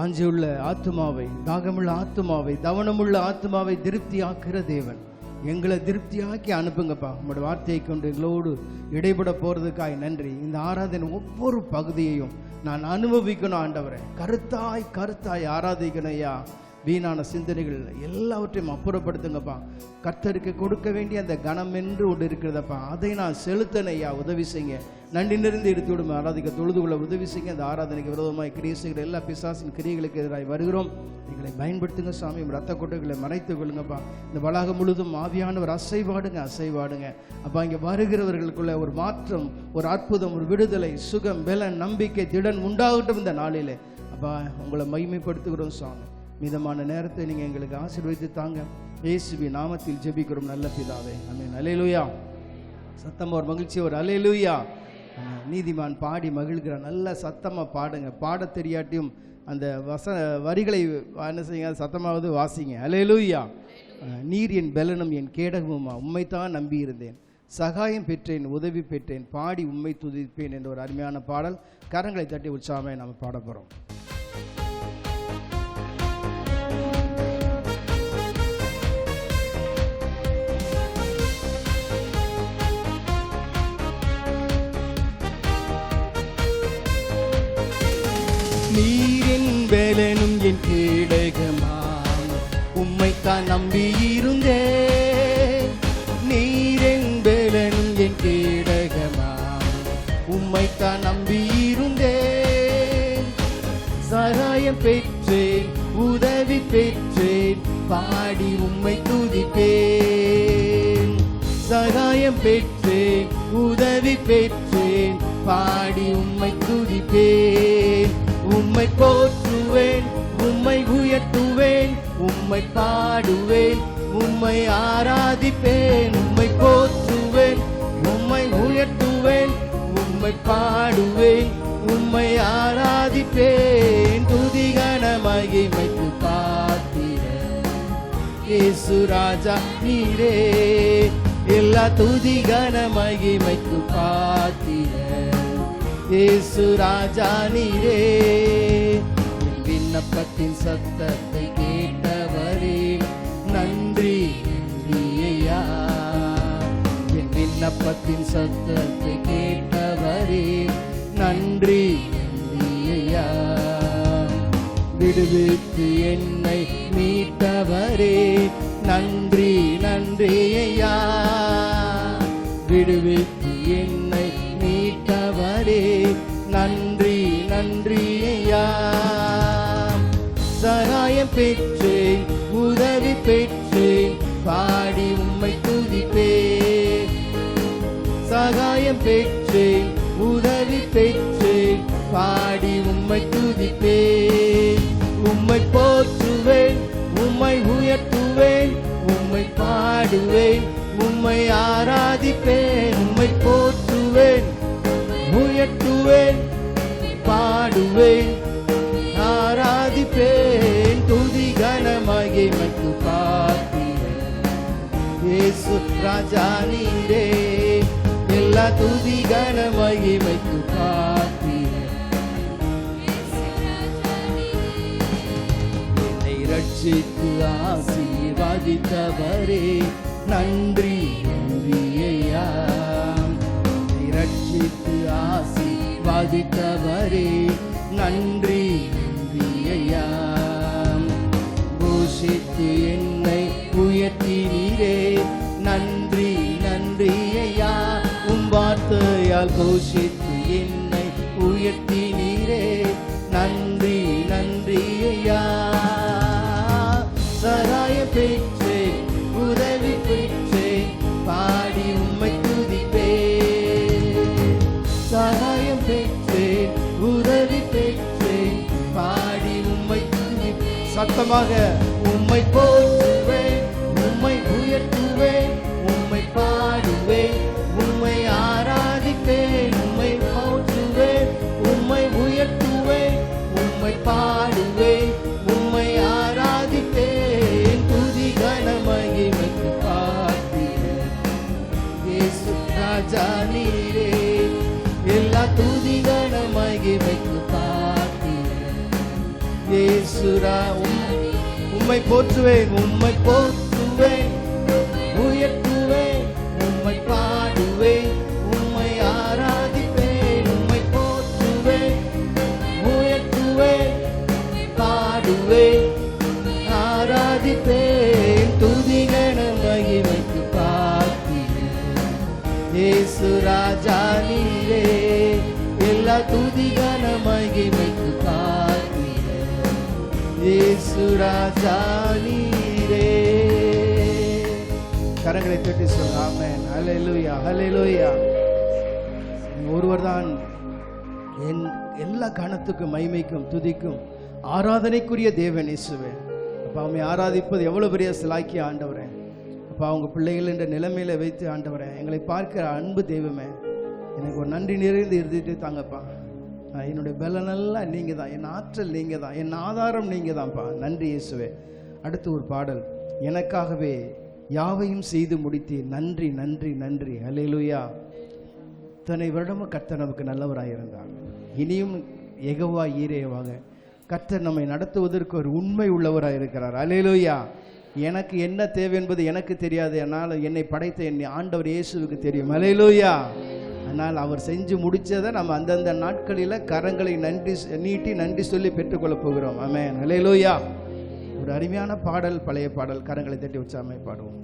வாஞ்சியுள்ள ஆத்துமாவை, தாகமுள்ள ஆத்துமாவை, தவனமுள்ள ஆத்துமாவை திருப்தியாக்குற தேவன். எங்களை திருப்தியாக்கி அனுப்புங்கப்பா. உங்களோட வார்த்தையை கொண்டு எங்களோடு இடைபட போறதுக்காய் நன்றி. இந்த ஆராதனை ஒவ்வொரு பகுதியையும் நான் அனுபவிக்கணும் ஆண்டவரே. கருத்தாய் ஆராதிக்கணும் ஐயா. வீணான சிந்தனைகள் எல்லாவற்றையும் அப்புறப்படுத்துங்கப்பா. கர்த்தருக்கு கொடுக்க வேண்டிய அந்த கனம் என்று ஒன்று இருக்கிறதப்பா, அதை நான் செலுத்தன ஐயா. உதவி செய்யுங்க. நன்றி நிறைந்து எடுத்து விடும் ஆராதிக்க தொழுதுகுள்ள உதவி செய்யுங்க. அந்த ஆராதனைக்கு விரோதமாய் கிரியை செய்கிற எல்லா பிசாசின் கிரியைகளுக்கு எதிராக வருகிறோம். எங்களை பயன்படுத்துங்க சாமி. ரத்த கொட்டைகளை மறைத்துக் கொள்ளுங்கப்பா. இந்த வளாகம் முழுதும் ஆவியானவர் அசைவாடுங்க அப்பா. இங்கே வருகிறவர்களுக்குள்ள ஒரு மாற்றம், ஒரு அற்புதம், ஒரு விடுதலை, சுகம், பலன், நம்பிக்கை, திடன் உண்டாகட்டும் இந்த நாளிலே அப்பா. உங்களை மகிமைப்படுத்துகிறோம் சாமி. மீதமான நேரத்தை நீங்கள் எங்களுக்கு ஆசீர்வதித்து தாங்க. இயேசுவின் நாமத்தில் ஜெபிக்கிறோம் நல்ல பிதாவே, ஆமென். அல்லேலூயா. சத்தமாக ஒரு மகிழ்ச்சி, ஒரு அல்லேலூயா. நீதிமான் பாடி மகிழ்கிறான். நல்ல சத்தமாக பாடுங்க. பாட தெரியாட்டியும் அந்த வரிகளை என்ன செய்யுங்க, சத்தமாவது வாசிங்க. அல்லேலூயா. நீர் என் பலனும் என் கேடகமுமா, உம்மைத்தான் நம்பி இருந்தேன், சகாயம் பெற்றேன், உதவி பெற்றேன், பாடி உம்மை துதிப்பேன் என்ற ஒரு அருமையான பாடல். கரங்களை தட்டி உற்சாகமே நாம் பாட போகிறோம். நீரின் வேலனும் என் கேடகமாம், உம்மைத்தான் நம்பியிருந்தேன். நீரின் வேலனும் என் கேடகமாம், உம்மைத்தான் நம்பியிருந்தேன். சகாயம் பெற்றேன், உதவி பெற்றேன், பாடி உம்மை துதிப்பேன். சகாயம் பெற்றேன், உதவி பெற்றேன், பாடி உம்மை துதிப்பேன். உம்மை போற்றுவேன், உம்மை உயர்த்துவேன், உம்மை பாடுவேன், உம்மை ஆராதிப்பேன். உம்மை போற்றுவேன், உம்மை உயர்த்துவேன், உம்மை பாடுவேன், உம்மை ஆராதிப்பேன். துதிகன மகிமைக்கு பாத்திரர் இயேசு ராஜா நீரே. எல்லா துதிகன மகிமைக்கு பாத்திரர் இயேசு ராஜா நீரே. என் விண்ணப்பத்தின் சத்தத்தை கேட்டவரே நன்றி ஐயா. என் விண்ணப்பத்தின் சத்தத்தை கேட்டவரே நன்றி ஐயா. விடுவித்து என்னை மீட்டவரே நன்றி ஐயா. விடுவித்து என்னை மீட்டவரே நன்றி ஐயா. சகாயம் பெற்றேன், உதவி பெற்றேன், பாடி உம்மை துதிப்பேன். சகாயம் பெற்றேன், உதவி பெற்றேன், பாடி உம்மை துதிப்பேன். உம்மை போற்றுவேன், உம்மை உயர்த்துவேன், உம்மை பாடுவேன், உம்மை ஆராதிப்பேன். உம்மை போற்றுவேன், உயர்த்துவேன், பாடுவேன், ஆராதிப்பேன். துதி கன மகிமைக்கு பாத்திரர் இயேசு ராஜா நீரே. எல்லா துதி கன மகிமைக்கு பாத்திரர். என்னை ரட்சித்து ஆசீர்வதித்தவரே நன்றி ஐயா. ரட்சித்து ஆசீர்வதித்தவரே நன்றி ஐயா. போஷித்து என்னை உயர்த்தினீரே நன்றி ஐயா. உம் வார்த்தையால் போஷித்து என்னை உயர்த்தினீரே நன்றி ஐயா. சகாயம் பெற்றேன், உதவி பெற்றேன், பாடி உம்மை துதிப்பேன். சகாயம் பெற்றேன், உதவி பெற்றேன், பாடி உம்மை துதிப்பேன். சத்தமாக உம்மை போற்றுவேன், உம்மை உயர்த்துவேன், உம்மை பாடுவேன், உம்மை ஆராதிப்பேன். உம்மை போற்றுவேன், உம்மை உயர்த்துவேன், உம்மை பாடுவேன், உம்மை ஆராதிப்பேன். துதி கன மகிமைக்கு பாத்திரர் இயேசு ராஜா நீரே. எல்லா துதி கன மகிமைக்கு பாத்திரர் இயேசு ஏசுரா உம்மை போற்றுவேன், உம்மை போற்றுவேன், உயர்த்துவேன், உம்மை பாடுவேன், உம்மை ஆராதிப்பேன், உம்மை போற்றுவேன், உயர்த்துவேன், பாடுவேன், ஆராதிப்பேன், துதிகன மகிமைக்கு பாத்திரன் இயேசு ராஜா நீரே, எல்லா துதிகன மகிமைக்கு பாத்திரன் இயேசு ராஜா நீரே. கரங்களை தட்டி சொல்ல ஆமென். ஹல்லேலூயா, ஹல்லேலூயா. ஒருவர்தான் என் எல்லா கணத்துக்கும் மகிமைக்கும் துதிக்கும் ஆராதனைக்குரிய தேவன் இயேசுவே. அப்போ அவனை ஆராதிப்பது எவ்வளவு பெரிய சிலாக்கிய ஆண்டவரே. அப்போ அவங்க பிள்ளைகள் என்ற நிலைமையில வைத்து ஆண்டவரே, எங்களை பார்க்கிற அன்பு தெய்வமே, எனக்கு ஒரு நன்றி நிறைந்து இருந்துட்டு தாங்கப்பா. என்னுடைய பலனெல்லாம் நீங்க தான், என் ஆற்றல் நீங்க தான், என் ஆதாரம் நீங்க தான்ப்பா. நன்றி இயேசுவே. அடுத்து ஒரு பாடல், எனக்காகவே யாவையும் செய்து முடித்தீர், நன்றி நன்றி நன்றி. ஹல்லேலூயா. இத்தனை வருடமும் கர்த்தர் நமக்கு நல்லவராயிருந்தார். இனியும் யெகோவா ஈரேவாக கர்த்தர் நம்மை நடத்துவதற்கு ஒரு உண்மை உள்ளவராக இருக்கிறார். ஹல்லேலூயா. எனக்கு என்ன தேவை என்பது எனக்கு தெரியாது, ஆனால் என்னை படைத்த என் ஆண்டவர் இயேசுவுக்கு தெரியும். ஹல்லேலூயா. ஆனால் அவர் செஞ்சு முடிச்சதை நம்ம அந்தந்த நாட்களில் கரங்களை நீட்டி நன்றி சொல்லி பெற்றுக்கொள்ளப் போகிறோம். ஆமென். ஹல்லேலூயா. ஒரு அருமையான பாடல், பழைய பாடல், கரங்களை தட்டி உற்சாகமாய் பாடுவோம்.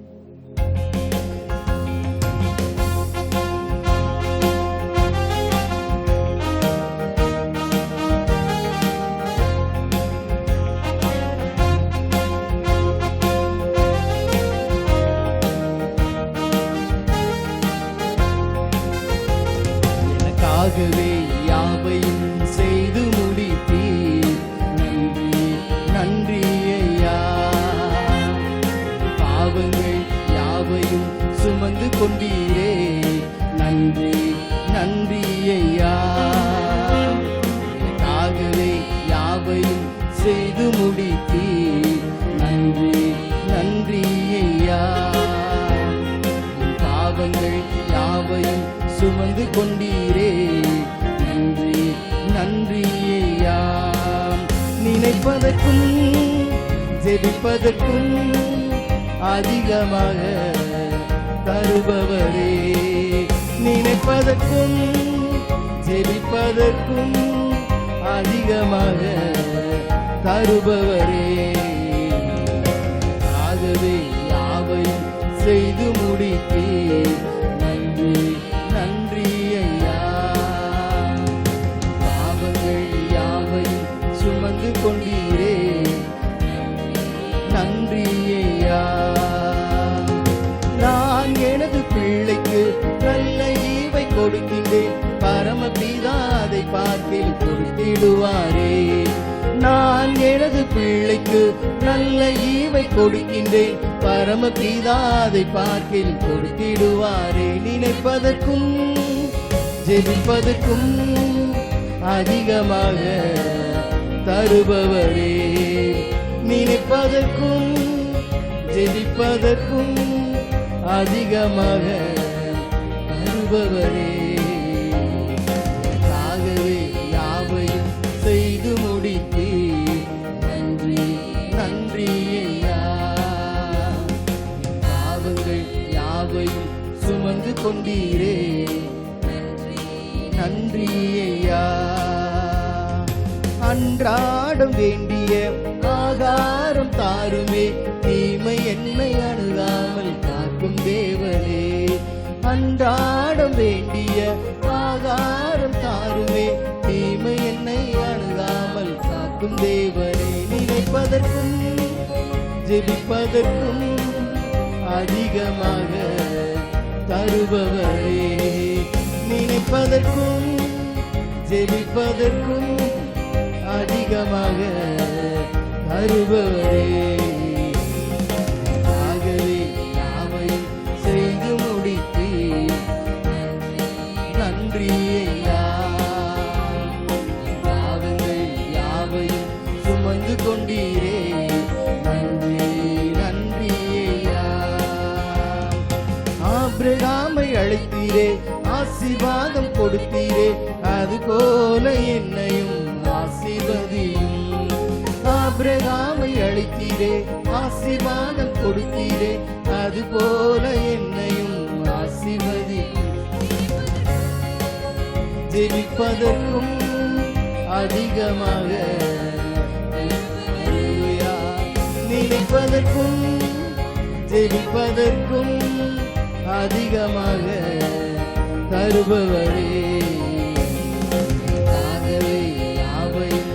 எனக்காகவே யாவையும் செய்து முடித்தீர், நன்றி நன்றி ஐயா. பாவங்கள் யாவையும் சுமந்து கொண்டீரே, நன்றி நன்றி ஐயா. எனக்காகவே யாவையும் செய்து முடித்தீர், நன்றி நன்றி ஐயா. பாவங்கள் யாவையும் சுமந்து கொண்டீரே, நன்றி நன்றி ஐயா. நினைப்பதற்கும் ஜெபிப்பதற்கும் அதிகமாக தருபவரே, நினைப்பதற்கும் ஜெபிப்பதற்கும் அதிகமாக தருபவரே. ஆகவே யாவையும் செய்து முடித்தீர், நன்றி நன்றி ஐயா. பாவங்கள் யாவையும் சுமந்து கொண்டீரே, நன்றி ஐயா. நான் எனது பிள்ளைக்கு நல்ல ஈவை கொடுக்கின்றேன், பரமபிதா அதை பார்க்கில் கொடுத்திடுவாரே. நான் எனது பிள்ளைக்கு நல்ல ஈவை கொடுக்கின்றேன், பரமபிதா அதை பார்க்கில் கொடுத்திடுவாரே. நினைப்பதற்கும் ஜெபிப்பதற்கும் அதிகமாக தருபவரே, நினைப்பதற்கும் ஜெபிப்பதற்கும் அதிகமாக தருபவரே. ஆகவே யாவையும் செய்து முடித்தீர், நன்றி நன்றி ஐயா. பாவங்கள் யாவையும் சுமந்து கொண்டீரே, நன்றி ஐயா. அன்றாடம் வேண்டிய ஆகாரம் தாருமே, தீமை என்னை அணுகாமல் காக்கும் தேவனே. அன்றாடம் வேண்டிய ஆகாரம் தாருமே, தீமை என்னை அணுகாமல் காக்கும் தேவனே. நினைப்பதற்கும் ஜெபிப்பதற்கும் அதிகமாக தருபவரே, நினைப்பதற்கும் ஜெபிப்பதற்கும் அதிகமாக தருபவரே. ஆகவே யாவையும் செய்து முடித்தீர், நன்றி ஐயா. பாவங்கள் யாவையும் சுமந்து கொண்டீரே, நன்றி நன்றி ஐயா. ஆபிரகாமை அழைத்தீரே, ஆசீர்வாதம் கொடுத்தீரே, அதுபோல என்னையும் ஆசீர்வதியும். ஆத்மாவை அளித்தீரே, ஆசீர்வாதம் கொடுத்தீரே, அது போல என்னையும் ஆசீர்வதி. ஜெபிப்பதற்கும் அதிகமாக, நினைப்பதற்கும் ஜெபிப்பதற்கும் அதிகமாக தருபவரே, ஆகவே யாவையும்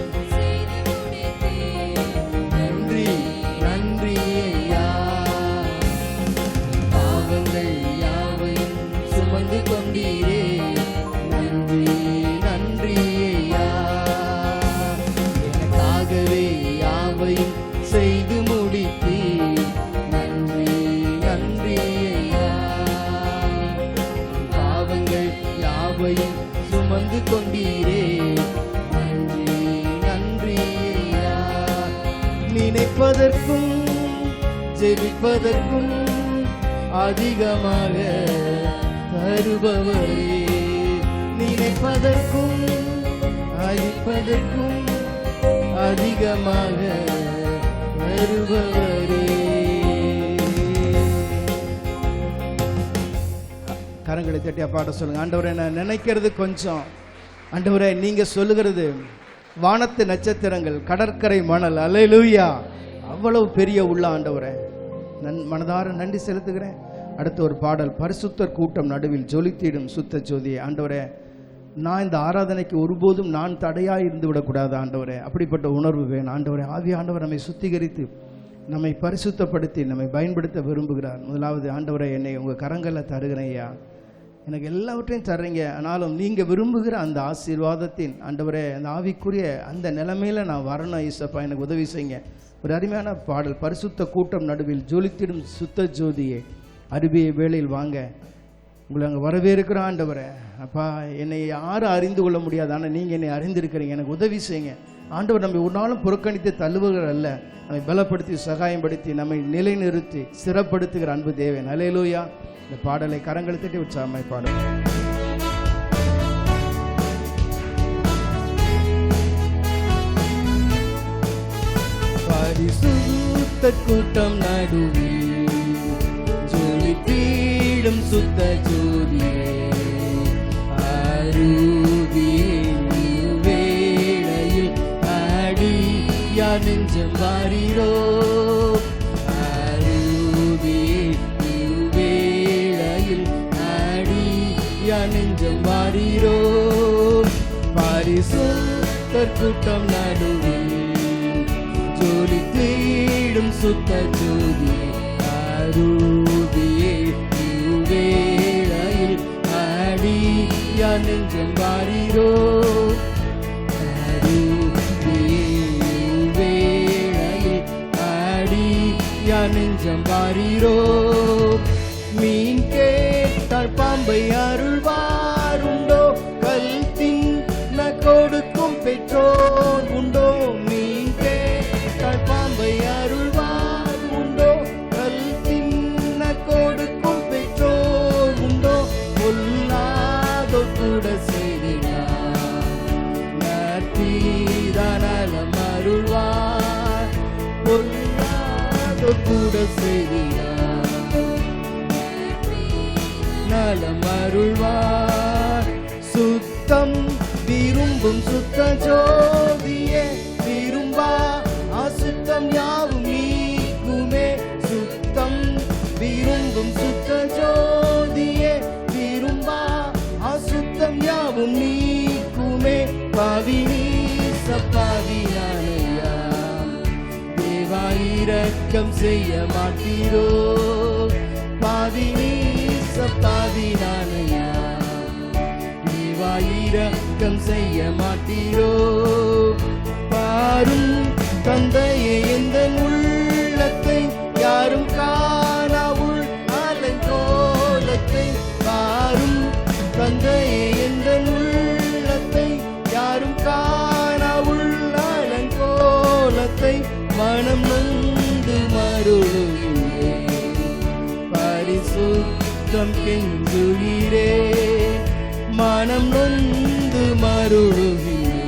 நன்றி நன்றி ஐயா. பாவங்கள் யாவையும் சுமந்து கொண்டீரே, நன்றி நன்றி ஐயா. எனக்காகவே யாவையும் செய்து முடித்தீர், நன்றி நன்றி ஐயா. பாவங்கள் யாவையும் சுமந்து கொண்டீரே, நன்றி நன்றி ஐயா. நினைப்பதற்கும் ஜெபிப்பதற்கும் அதிகமாக தருபவரே, நினைப்பதற்கும் அழிப்பதற்கும் அதிகமாக தருபவரே. கரங்களை தட்டி பாட சொல்லுங்க. ஆண்டவரே, நான் நினைக்கிறது கொஞ்சம், ஆண்டவரே நீங்க சொல்லுகிறது வானத்து நட்சத்திரங்கள், கடற்கரை மணல். அல்லேலூயா. அவ்வளவு பெரிய உள்ள ஆண்டவரே, மனதார நன்றி செலுத்துகிறேன். அடுத்த ஒரு பாடல், பரிசுத்தர் கூட்டம் நடுவில் ஜொலித்திடும் சுத்த ஜோதியே. ஆண்டவரே, நான் இந்த ஆராதனைக்கு ஒருபோதும் நான் தடையாக இருந்து விடக்கூடாது ஆண்டவரே. அப்படிப்பட்ட உணர்வு வேணும் ஆண்டவரே. ஆவியானவர் நம்மை சுத்திகரித்து நம்மை பரிசுத்தப்படுத்தி நம்மை பயன்படுத்த விரும்புகிறார். முதலாவது ஆண்டவரே, என்னை உங்கள் கரங்களில் தருகிறேன் ஐயா. எனக்கு எல்லாவற்றையும் தர்றீங்க, ஆனாலும் நீங்கள் விரும்புகிற அந்த ஆசீர்வாதத்தின் ஆண்டவரே, அந்த ஆவிக்குரிய அந்த நிலைமையில் நான் வரணும் ஈசப்பா, எனக்கு உதவி செய்யுங்க. ஒரு அருமையான பாடல், பரிசுத்த கூட்டம் நடுவில் ஜொலித்திடும் சுத்த ஜோதியே, அருபிய வேளையில் வாங்க, உங்களை அங்கே வரவேற்கிற ஆண்டவரே. அப்பா, என்னை யாரும் அறிந்து கொள்ள முடியாது, ஆனால் நீங்கள் என்னை அறிந்திருக்கிறீங்க, எனக்கு உதவி செய்யுங்க ஆண்டவர். நம்ம ஒரு நாளும் புறக்கணித்து தள்ளுவர்கள் அல்ல, நம்மை பலப்படுத்தி சகாயப்படுத்தி நம்மை நிலைநிறுத்தி சிறப்படுத்துகிற அன்பு தேவன். அல்லேலூயா. இந்த பாடலை கரங்களை தட்டி உற்சாகமாய் பாடும். பரிசுத்த கூட்டம் நடுவில் ஜொலித்திடும் சுத்த ஜோதியே, வேளையில் அடியா நெஞ்சம் வாரீரோ, வேளையில் அடியா நெஞ்சம் வாரீரோ. பரிசுத்தர் கூட்டம் நடுவில் ஜொலித்திடும் சுத்த ஜோதியே, வேளையில் அடியா நெஞ்சம் வாரீரோ, வேளையில் அடியா நெஞ்சம் வாரீரோ. மீன் கேட்டால் பாம்பை அருள்வார் உண்டோ, கல் தின்ன கொடுக்கும் பெற்றோர் உண்டோ. மீன் கேட்டால் பாம்பை அருள்வார் உண்டோ, கல் தின்ன கொடுக்கும் பெற்றோர் உண்டோ. பொல்லாதோ கூட செய்தினார், நலம் அருள்வார். பொல்லாதோ கூட செய்தினார், நலம் அருள்வார். சுத்தம் விரும்பும் சுத்த ஜோதியே, விரும்பா அசுத்தம் யாவும் நீக்குமே. சுத்தம் விரும்பும் சுத்த ஜோதியே, விரும்பா அசுத்தம் யாவும் நீக்குமே. பாவினீச பாவினானையா, தேவா இரக்கம் செய்ய மாட்டீரோ. பாவினீச பாவினானையா, தேவா இரக்கம் செய்ய மாட்டீரோ. பாரும் தந்தையே, எந்த உள்ளத்தை யாரும் காணா உள் அலங்கோலத்தை. பாரும் தந்தையே, எந்த உள்ளத்தை யாரும் காணா உள் அலங்கோலத்தை. மனம் நொந்து மருளுகிறே, பரிசுத்தம் கெஞ்சுகிறே. மனம் நொந்து மருளுகிறே,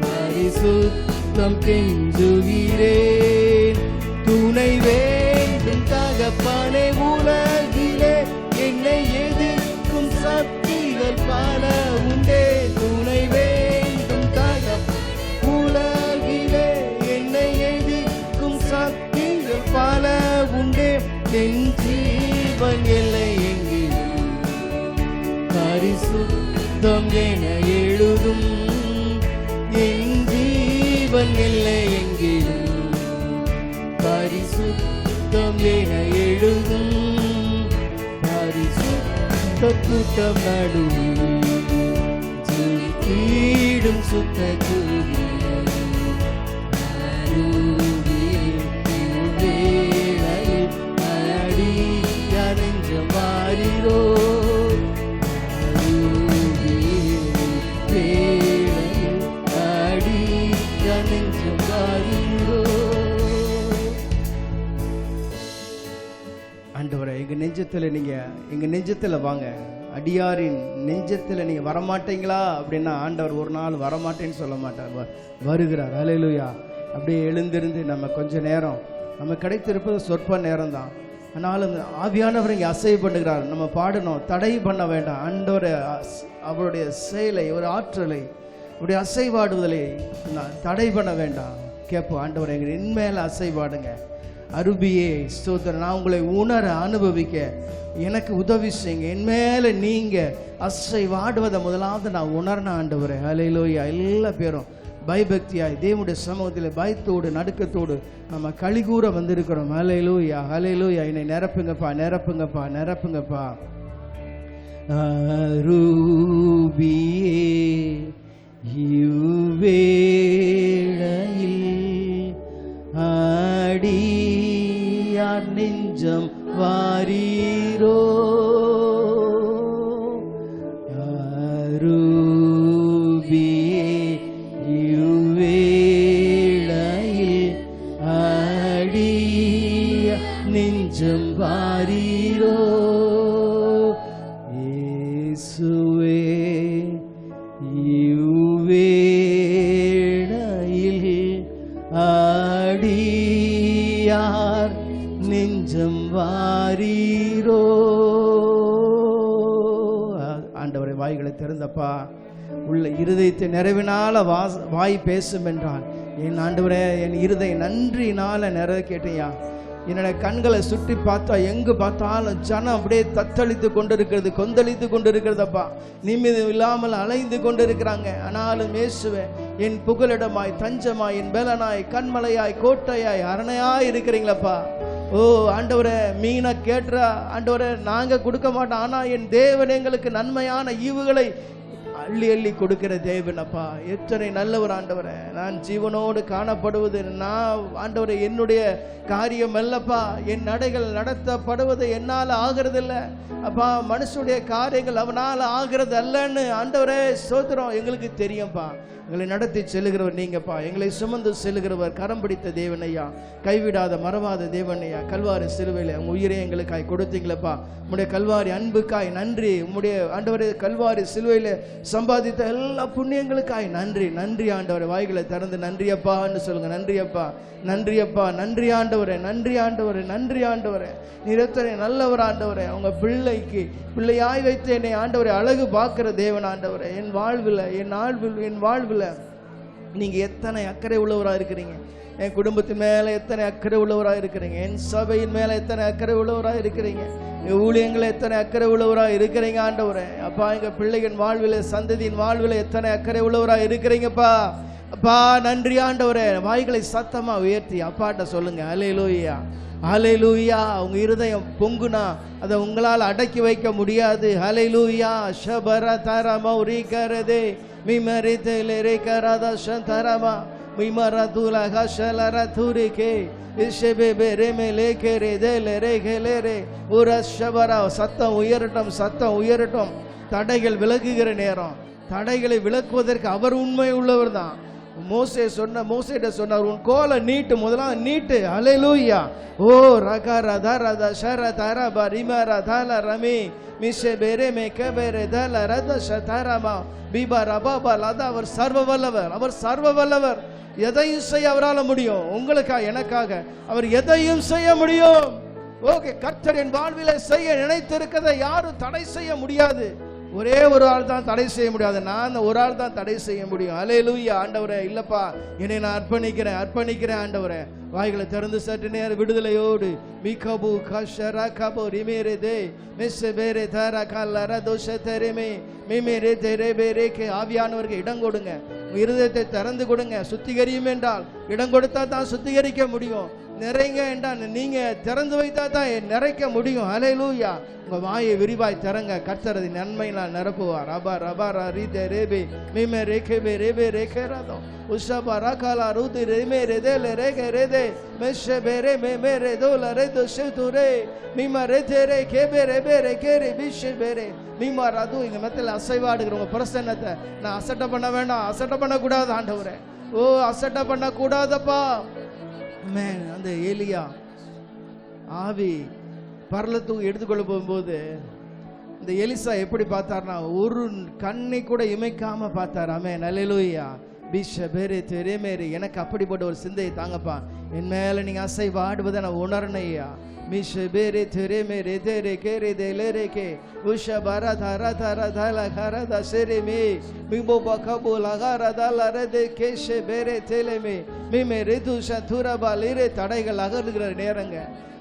பரிசுத்தம் சுத்தம் கெஞ்சுகிறேன். துணை வேண்டும் தகப்பனே, உலகிலே என்னை எதிர்க்கும் சக்திகள் பல உண்டே. துணை வேண்டும் உலகிலே என்னை எதிர்க்கும் சக்திகள் பல உண்டே. என் ஜீவன் எல்லை எங்கிலும் பரிசுத்தம் என எழுதும். என் ஜீவன் எல்லை எங்கிலும் பரிசுத்தம் என எழுதும். பரிசுத்த கூட்டம் நடுவில் தீடும் சுத்த தூவி நெஞ்சம் மாறிரோ. ஆண்டவரே, எங்க நெஞ்சத்துல வாங்க. அடியாரின் நெஞ்சத்துல நீங்க வரமாட்டீங்களா அப்படின்னா ஆண்டவர் ஒரு நாள் வரமாட்டேன்னு சொல்ல மாட்டார், வருகிறார். அல்லேலூயா. அப்படியே எழுந்திருந்து நம்ம கொஞ்ச நேரம், நம்ம கிடைத்திருப்பது சொற்ப நேரம் தான், ஆனாலும் ஆவியானவர் இங்கே அசைவு பண்ணுகிறார். நம்ம பாடணும், தடை பண்ண வேண்டாம். ஆண்டவரை அவருடைய செயலை, ஒரு ஆற்றலை, அவருடைய அசைவாடுதலை தடை பண்ண வேண்டாம். கேட்போம், ஆண்டவரை எங்கள் இன்மேல அசைவாடுங்க. அருபியே ஸ்தோத்திரம், நான் உங்களை உணர அனுபவிக்க எனக்கு உதவி செய்யுங்க. என் மேலே நீங்கள் அசைவாடுவதை முதலாவது நான் உணர்ன ஆண்டவரே. அல்லேலூயா. எல்லா பேரும் பயபக்தியாய் தேவனுடைய சமூகத்தில் பயத்தோடு நடுக்கத்தோடு நம்ம கலிகூற வந்திருக்கிறோம். அல்லேலூயா, அல்லேலூயா. என்னை நிரப்புங்கப்பா, நிரப்புங்கப்பா, நிரப்புங்கப்பா. ரூபியே இவ்வேளையில் அடியார் நெஞ்சம் வாரீரோ. ரூபியே இவ்வேளையில் அடியார் நெஞ்சம் வாரீரோ. இயேசுவே இவ்வேளையில் அடியார் நெஞ்சம் வாரீரோ. ஆண்டவரை வாய்களை திறந்தப்பா, உள்ள இருதயத்தை நிறைவினால வாய் பேசும் என்றால், என் ஆண்டவரே என் இருதய நன்றினால நிறைய கேட்டையா. என்னோட கண்களை சுற்றி பார்த்தா எங்கு பார்த்தாலும் ஜனம் அப்படியே தத்தளித்து கொண்டிருக்கிறது, கொந்தளித்து கொண்டிருக்கிறதப்பா. நிம்மதி இல்லாமல் அலைந்து கொண்டிருக்கிறாங்க. ஆனாலும் இயேசுவே, என் புகலிடமாய், தஞ்சமாய், என் பலனாய், கண்மலையாய், கோட்டையாய், அரணையாய் இருக்கிறீங்களப்பா. ஓ ஆண்டவரே, மீனை கேட்டா ஆண்டவரே நாங்கள் கொடுக்க மாட்டோம், ஆனால் என் தேவன் எங்களுக்கு நன்மையான ஈவுகளை அள்ளி அள்ளி கொடுக்கிற தேவனப்பா. எத்தனை நல்லவர் ஆண்டவரே. நான் ஜீவனோடு காணப்படுவது நான் ஆண்டவரே என்னுடைய காரியம் அல்லப்பா. என் நடைகள் நடத்தப்படுவது என்னால் ஆகிறதில்ல அப்பா. மனுஷனுடைய காரியங்கள் அவனால் ஆகிறது அல்லன்னு ஆண்டவரே ஸ்தோத்திரம். எங்களுக்கு தெரியும்ப்பா. எங்களை நடத்தி செல்லுகிறவர் நீங்கப்பா. எங்களை சுமந்து செல்லுகிறவர் கரம் பிடித்த தேவனையா, கைவிடாத மறவாத தேவனையா. கல்வாரி சிலுவையில் உங்கள் உயிரை எங்களுக்காய் கொடுத்தீங்களப்பா. உம்முடைய கல்வாரி அன்புக்காய் நன்றி. உம்முடைய ஆண்டவரே கல்வாரி சிலுவையில் சம்பாதித்த எல்லா புண்ணியங்களுக்காய் நன்றி. நன்றி ஆண்டவரை. வாய்களை திறந்து நன்றியப்பான்னு சொல்லுங்க. நன்றியப்பா, நன்றியப்பா, நன்றி ஆண்டவரே, நன்றி ஆண்டவரே, நன்றி ஆண்டவரே. நீரத்தனை நல்லவர் ஆண்டவரே. அவங்க பிள்ளைக்கு பிள்ளையாய் வைத்து என்னை ஆண்டவரை அழகு பார்க்கிற தேவன் ஆண்டவரே. என் வாழ்வில் என் வாழ்வில் நீங்கள் எத்தனை அக்கறை உள்ளவராக இருக்கிறீங்க. என் குடும்பத்தின் மேலே எத்தனை அக்கறை உள்ளவராக இருக்கிறீங்க. என் சபையின் மேலே எத்தனை அக்கறை உள்ளவராக இருக்கிறீங்க. என் ஊழியங்களை எத்தனை அக்கறை உள்ளவராக இருக்கிறீங்க ஆண்டவரே. அப்பா, எங்கள் பிள்ளைகளின் வாழ்வில், சந்ததியின் வாழ்வில் எத்தனை அக்கறை உள்ளவராக இருக்கிறீங்கப்பா. அப்பா நன்றி ஆண்டவரே. வாய்களை சத்தமா உயர்த்தி அப்பாட்ட சொல்லுங்க. அல்லேலூயா, அல்லேலூயா. உங்க இருதயம் பொங்குனா அதை உங்களால் அடக்கி வைக்க முடியாது. அல்லேலூயா. ஷபர தரமா உரிகரதே மிமரிதலே கராதா சந்தரமா மிமரதுலா ஹஷலர துரிகே இஷபெபெரே மேலேகரே தேலரே கேலரே ஒரு ஷபர. சத்தம் உயரட்டும், சத்தம் உயரட்டும். தடைகள் விலகுகிற நேரம். தடைகளை விலக்குவதற்கு அவர் உண்மை உள்ளவர் தான். மோசேட்ட சொன்னார், உன் கோலை நீட்டு, முதலாம் நீட்டு. அல்லேலூயா. ஓ ரகா ரதா ரதா ஷர தரபா ரிமரா தல ரமி மிஷே பெரே மே கபெரே தல ரத ஷ தரமா பிபா ரபாபா லதா. அவர் சர்வ வல்லவர், அவர் சர்வ வல்லவர். எதையும் செய்ய அவரால் முடியும். உங்களுக்காக எனக்காக அவர் எதையும் செய்ய முடியும். ஓகே, கர்த்தர் என் வாழ்வில செய்ய நினைத்திருக்கிறதை யாரும் தடை செய்ய முடியாது. ஒரே ஒரு ஆள் தான் தடை செய்ய முடியாது, நான் ஒரு ஆள் தான் தடை செய்ய முடியும். அல்லேலூயா. ஆண்டவரே, இல்லப்பா என்னை நான் அர்ப்பணிக்கிறேன் ஆண்டவரே. வாய்களை திறந்து சற்று நேரம் விடுதலையோடு மிகபு கஷரா கபோ ரிமேரே தே மெஸ்ஸே பேரே தாரா கல்லரா தோஷ தெரேமே மிமேரே தெரே பேரேக்கு. ஆவியானவருக்கு இடம் கொடுங்க, இருதயத்தை திறந்து கொடுங்க. சுத்திகரியும் என்றால் இடம் கொடுத்தா தான் சுத்திகரிக்க முடியும். நிறைங்க என்றால் நீங்க திறந்து வைத்தா தான் நிறைக்க முடியும். அல்லேலூயா. உங்க வாயை விரிவாய் திறங்க, கர்த்தர் நன்மையினால் நிரப்புவார். ரபா ரபா ரீதே ரேபே மிமே ரேகே பே ரேபே ரேகே ரதோ உஷபா ரகாலா ரூதி ரேமே ரேதே ரேகே ரேதே மெஷே பேரே மே ரேதோ லரேதோ ஷேதுரே மிமா ரேதே ரே கேபே ரேபே ரேகே ரே பிஷே பேரே மிமா ரது. இந்த மெத்தல அசைவாடுகிற உங்க பிரசன்னத்தை நான் அசட்டை பண்ண வேண்டாம், அசட்டை பண்ணக்கூடாது ஆண்டவரே. ஓ, அசட்டை பண்ணக்கூடாதப்பா. அந்த ஏலியா ஆவி பரலத்துக்கு எடுத்துக்கொள்ள போகும்போது இந்த எலிசா எப்படி பார்த்தார்னா, ஒரு கண்ணை கூட இமைக்காம பார்த்தார். ஆமென், அல்லேலூயா. பிஷ பேரே தெரேமேரே. எனக்கு அப்படிப்பட்ட ஒரு சிந்தையை தாங்கப்பா. என் மேல நீங்க அசைவாடுவதை நான் உணரணையா. மிஷ பேரே தெரேமேரே தேரே கேரே தேலேரே கே உஷ பாரா தாரா தாரா தாலா காரா தா சேரே மே மிம்போ பகபோ லகாரா தாலா ரதே கேஷே பேரே தேலேமே மிமே ரிதுஷ துரபா லிரே. தடைகள் அகலுகிற நேரங்க,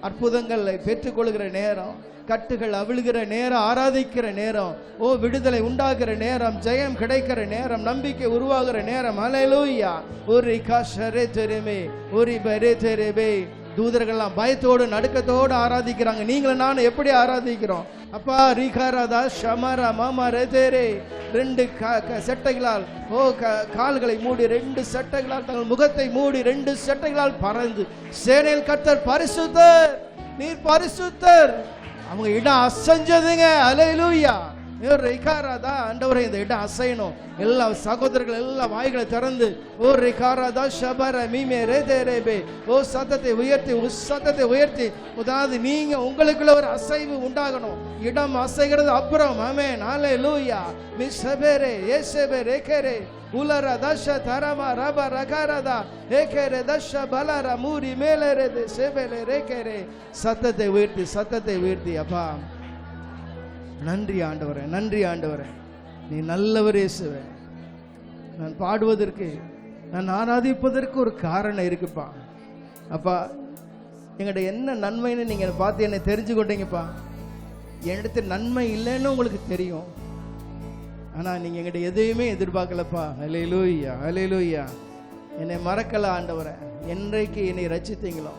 அற்புதங்களை பெற்றுக்கொள்கிற நேரம், கட்டுகள் அவிழ்கிற நேரம், ஆராதிக்கிற நேரம், ஓ விடுதலை உண்டாகிற நேரம், ஜெயம் கிடைக்கிற நேரம், நம்பிக்கை உருவாகிற நேரம். அல்லேலூயா. ஒரு காஷரே தெரேமே ஒரு பரே தெரேபே. தூதர்கள்லாம் பயத்தோடு நடுக்கத்தோடு ஆராதிக்கிறாங்க. நீங்களும் நானும் எப்படி ஆராதிக்கிறோம்? அப்பா ரீகாராதா ஷமரா மாமா ரேதேரே. 2 செட்டைகளால் கால்களை மூடி, 2 செட்டைகளால் தங்கள் முகத்தை மூடி, 2 செட்டைகளால் பறந்து சேனையில் கர்த்தர் பரிசுத்தர், நீர் பரிசுத்தர். அவங்க இடம் அசைஞ்சதுங்க. அல்லேலூயா. ரிகாராதா. ஆண்டவரே, இந்த இடம் அசையணும். எல்லா சகோதரர்கள் எல்லா வாய்களை திறந்து ஓ ரிகாராதா ஷபர மீமே ரேதேரேபே. ஓ சத்தத்தை உயர்த்தி, சத்தத்தை உயர்த்தி. அதாவது நீங்க உங்களுக்குள்ள ஒரு அசைவு உண்டாகணும். இடம் அசைகிறது அப்புறம். ஆமென், அல்லேலூயா. மிஷபேரே ஏசபே ரேகேரே உலரா தஷ தரமா ரபா ரகாரதா ஏகேரே தஷ பலரா மூரி மேலேரே சேபேலே ரேகேரே. சத்தத்தை உயர்த்தி, சத்தத்தை உயர்த்தி. அப்பா நன்றி ஆண்டவரே, நன்றி ஆண்டவரே. நீ நல்லவர் இயேசுவே. நான் பாடுவதற்கு, நான் ஆராதிப்பதற்கு ஒரு காரணம் இருக்குப்பா. அப்பா, எங்கிட்ட என்ன நன்மைன்னு நீங்க பார்த்து என்னை தெரிஞ்சு கொண்டீங்கப்பா. என்னிடத்து நன்மை இல்லைன்னு உங்களுக்கு தெரியும், ஆனா நீங்க எங்கிட்ட எதையுமே எதிர்பார்க்கலப்பா. அல்லேலூயா, அல்லேலூயா. என்னை மறக்கல ஆண்டவரே. என்றைக்கு என்னை ரட்சித்தீங்களோ,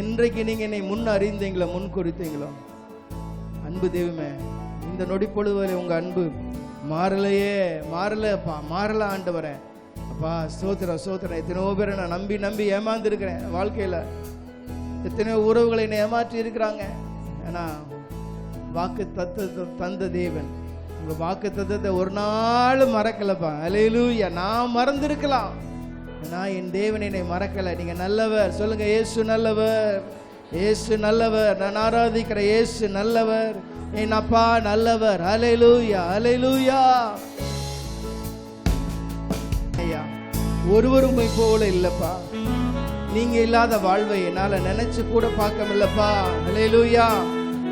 என்றைக்கு நீங்க என்னை முன் அறிந்தீங்களோ, முன் குறித்தீங்களோ, அன்பு தெய்வமே, இந்த நொடி பொழுதுவரை உங்க அன்பு மாறலையே, மாறலப்பா, மாறல ஆண்டவரே. அப்பா ஸ்தோத்திரம், ஸ்தோத்திரம். எத்தனையோ பேரை நான் நம்பி நம்பி ஏமாந்து இருக்கிறேன் வாழ்க்கையில. எத்தனையோ உறவுகளை என்னை ஏமாற்றி இருக்கிறாங்க. ஏன்னா வாக்கு தத்துவத்தை தந்த தேவன் உங்க வாக்கு தத்துவத்தை ஒரு நாள் மறக்கலப்பா. அல்லேலூயா. நான் மறந்திருக்கலாம், நான் என் தேவன் என்னை மறக்கல. நீங்க நல்லவர். சொல்லுங்க, இயேசு நல்லவர், இயேசு நல்லவர். நான் ஆராதிக்கிற இயேசு நல்லவர், என் அப்பா நல்லவர். அல்லேலூயா, அல்லேலூயா. ஐயா, ஒருவரும் போல இல்லப்பா. நீங்க இல்லாத வாழ்வை என்னால நினைச்சு கூட பார்க்க முடியலப்பா. அல்லேலூயா.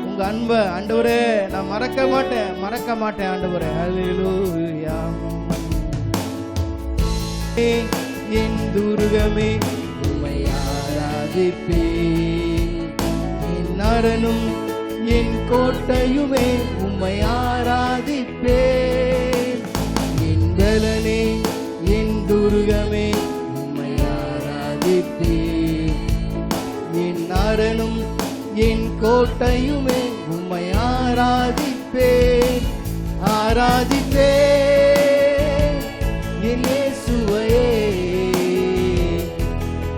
உங்க அன்பை ஆண்டவரே நான் மறக்க மாட்டேன், மறக்க மாட்டேன் ஆண்டவரே. அல்லேலூயா. என் துருகமே உம்மை ஆராதிப்பேன், நரனும் என் கோட்டையுமே உம்மை ஆராதிப்பேன். என் பலனே என் துருகமே உம்மை ஆராதிப்பேன், என் நரனும் என் கோட்டையுமே உம்மை ஆராதிப்பேன், ஆராதிப்பேன். என் இயேசுவையே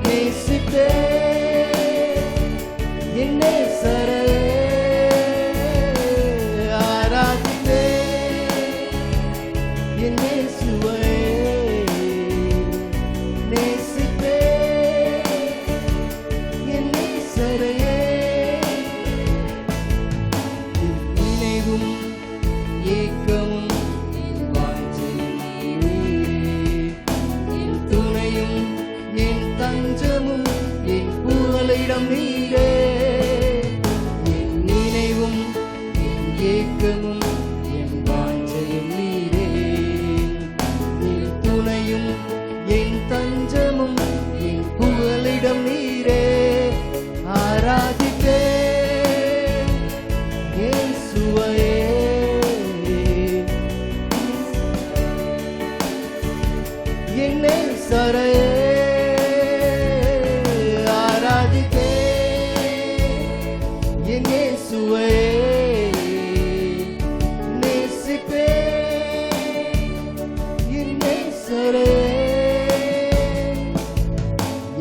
நேசிப்பேன், என் நேசரையே ஆராதிப்பேன், என் இயேசுவையே நேசிப்பேன், என் நேசரையே. நினைவும் ஏக்கமும் என் வாஞ்சை நீரே, என் துணையும் புகலிடம் நீரே. என் நினைவும் என் ஏக்கமும் என் வாஞ்சையும் நீரே. என் துணையும் என் தஞ்சமும் என் புகலிடம் நீரே. ஆராதிப்பே இயேசுவையே. என் நேசரையே ஆராதிப்பே. என் இயேசுவையே நேசிப்பே. என் நேசரையே.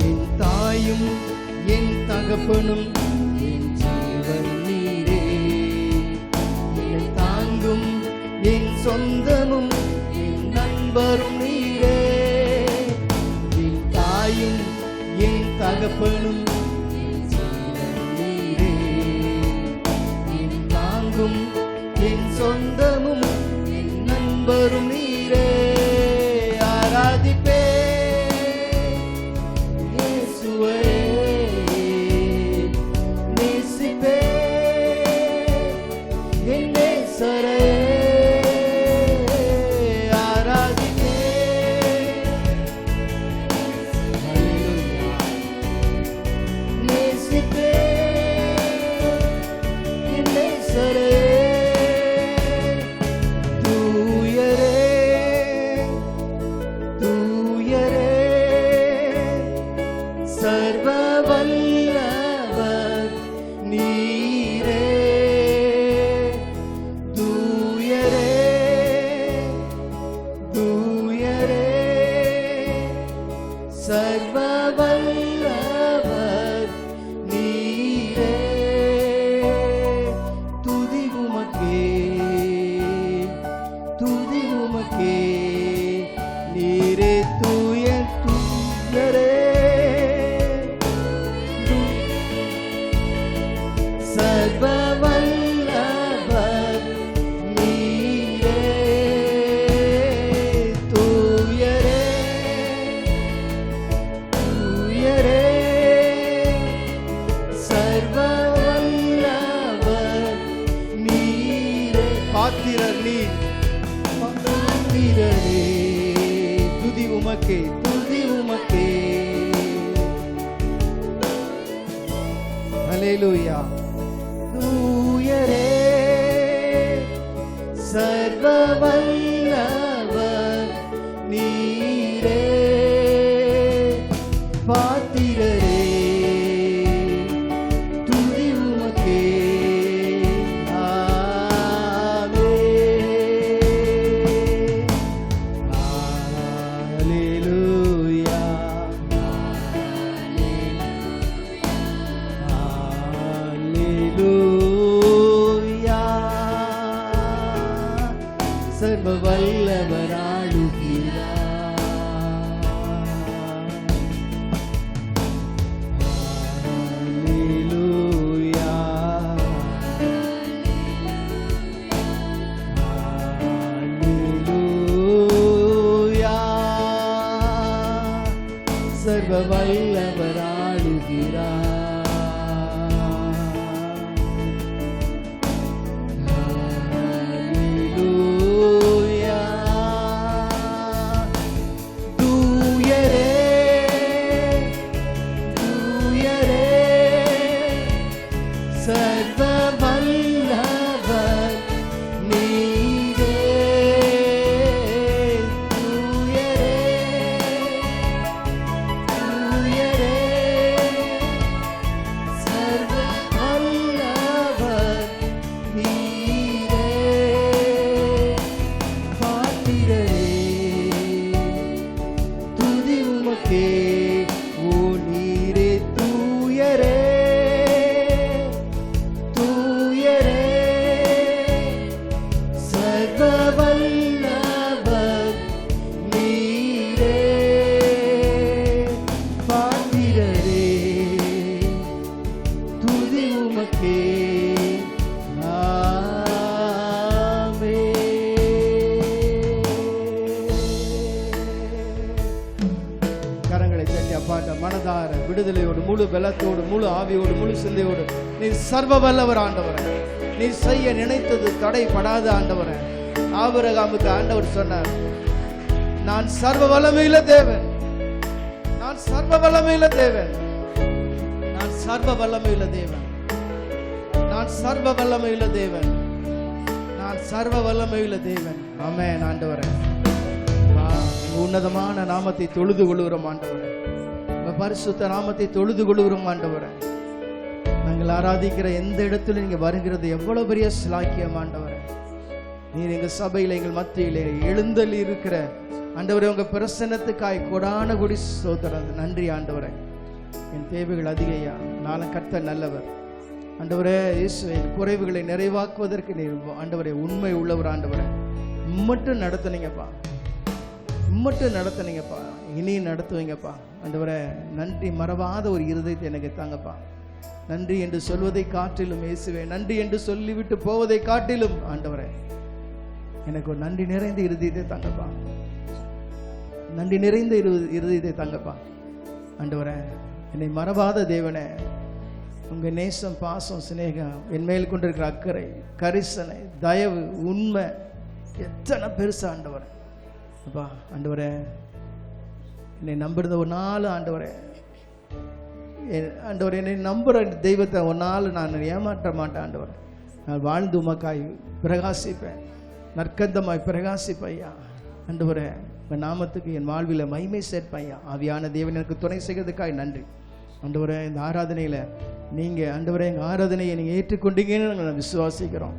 என் தாயும் என் தகப்பனும் என் ஜீவன் நீரே. என்னை தாங்கும் என் சொந்தமும் என் நண்பரும் நீரே. என் தாயும் என் தகப்பனும் என் ஜீவன் நீரே. என் தாங்கும் என் சொந்தமும் என் நண்பரும் நீரே. ஆராதிப்பே இயேசுவையே. நேசிப்பே என் நேசரையே. ஆராதிப்பே. ஹல்லேலூயா. நேசிப்பே என் நேசரையே. தூயரே தூயரே சர்வ வல்லவர் நீரே. தூயரே தூயரே சர்வ வல்லவர் நீரே. துதி உமக்கே துதி உமக்கே. நீரே தூய தூயரே. சர்வ வல்லவர் நீரே. தூயரே தூயரே சர்வ வல்லவர் நீரே. பாத்திரர் நீர் பாத்திரரே. துதி உமக்கே துதி உமக்கே. ஹல்லேலூயா. தூயரே சர்வ வல்லவர் நீரே. பாத்திரரே துதி உமக்கே. ஹல்லேலூயா. ஹல்லேலூயா. சர்வ வல்லவர் ஆளுகிறார். ஹல்லேலூயா. ஹல்லேலூயா. சர்வ வல்லவர் ஆளுகிறார். ஹல்லேலூயா. தூயரே தூயரே சர்வ வல்லவர் நீரே. தூயரே தூயரே சர்வ வல்லவர் நீரே. பாத்திரரே துதி உமக்கே. ஓ நீரே தூயரே தூயரே சர்வ வல்லவர் நீரே. பாத்திரரே துதி உமக்கே. கரங்களை தட்டி அப்பாட்ட மனதார விடுதலையோடு முழு முழு பலத்தோடு, முழு ஆவியோடு, முழு சிந்தையோடு நீ சர்வ வல்லவர் ஆண்டவரே. நீ செய்ய நினைத்தது தடைப்படாத ஆண்டவரே. ஆபிரகாமுக்கு ஆண்டவர் சொன்னார், நான் சர்வ வல்லமையுள்ள தேவன், நான் சர்வ வல்லமையுள்ள தேவன், நான் சர்வ வல்லமையுள்ள தேவன், நான் சர்வ வல்லமையுள்ள தேவன், நான் சர்வ வல்லமையுள்ள தேவன். ஆமென் ஆண்டவரே. உன்னதமான நாமத்தை தொழுது கொள்கிறோம் ஆண்டவரே. பரிசுத்த நாமத்தை தொழுது கொள்கிறோம் ஆண்டவரே. நாங்கள் ஆராதிக்கிற எந்த இடத்துல நீங்க வருகிறது எவ்வளவு பெரிய சிலாக்கியம் ஆண்டவரே. நீர் எங்க சபையில எங்கள் மத்தியிலே எழுந்தல் இருக்கிற ஆண்டவரே, உங்க பிரசன்னத்துக்காய் கொடான கொடி ஸ்தோத்திரம். நன்றி ஆண்டவரே. என் தேவைகள் அதிகையா, நானும் கர்த்தர் நல்லவர் ஆண்டவரே. இயேசுவின் குறைவுகளை நிறைவாக்குவதற்கு நீர் ஆண்டவரே உண்மை உள்ளவர் ஆண்டவரே. மட்டும் நடத்துனீங்கப்பா, மட்டும் நடத்துனீங்கப்பா, இனி நடத்துவீங்கப்பா ஆண்டவரே. நன்றி மறவாத ஒரு இருதயத்தை எனக்கு தாங்கப்பா. நன்றி என்று சொல்வதை காட்டிலும் இயேசுவே, நன்றி என்று சொல்லிவிட்டு போவதை காட்டிலும் ஆண்டவரே எனக்கு ஒரு நன்றி நிறைந்த இருதயத்தை தாங்கப்பா. நன்றி நிறைந்த இருதயத்தை தாங்கப்பா ஆண்டவரே. என்னை மறவாத தேவனே, உங்க நேசம், பாசம், சிநேகம், என் மேல் கொண்டிருக்கிற அக்கறை, கரிசனை, தயவு, உண்மை எத்தனை பெருசா ஆண்டவரே. அப்பா ஆண்டவரே, என்னை நம்புறத ஒரு நாள் ஆண்டவரே, ஆண்டவரே என்னை நம்புற தெய்வத்தை ஒரு நாள் நான் ஏமாற்ற மாட்டேன் ஆண்டவரே. நான் வாழ்ந்து உமக்காய் பிரகாசிப்பேன், நற்கந்தமாய் பிரகாசிப்பையா ஆண்டவரே. உங்கள் நாமத்துக்கு என் வாழ்வில் மகிமை சேர்ப்பையா. ஆவியான தேவன் எனக்கு துணை செய்கிறதுக்காய் நன்றி ஆண்டவரே. இந்த ஆராதனையில் நீங்கள் ஆண்டவரே எங்கள் ஆராதனையை நீங்கள் ஏற்றுக்கொண்டீங்கன்னு நாங்கள் விசுவாசிக்கிறோம்.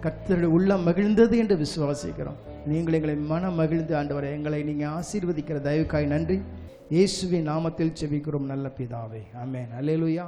கர்த்தருடைய உள்ளம் மகிழ்ந்தது என்று விசுவாசிக்கிறோம். நீங்கள் எங்களை மனம் மகிழ்ந்து ஆண்டவரே எங்களை நீங்கள் ஆசீர்வதிக்கிற தயவுக்காய் நன்றி. இயேசுவின் நாமத்தில் செபிக்கிறோம் நல்ல பிதாவே. ஆமென். அல்லேலூயா.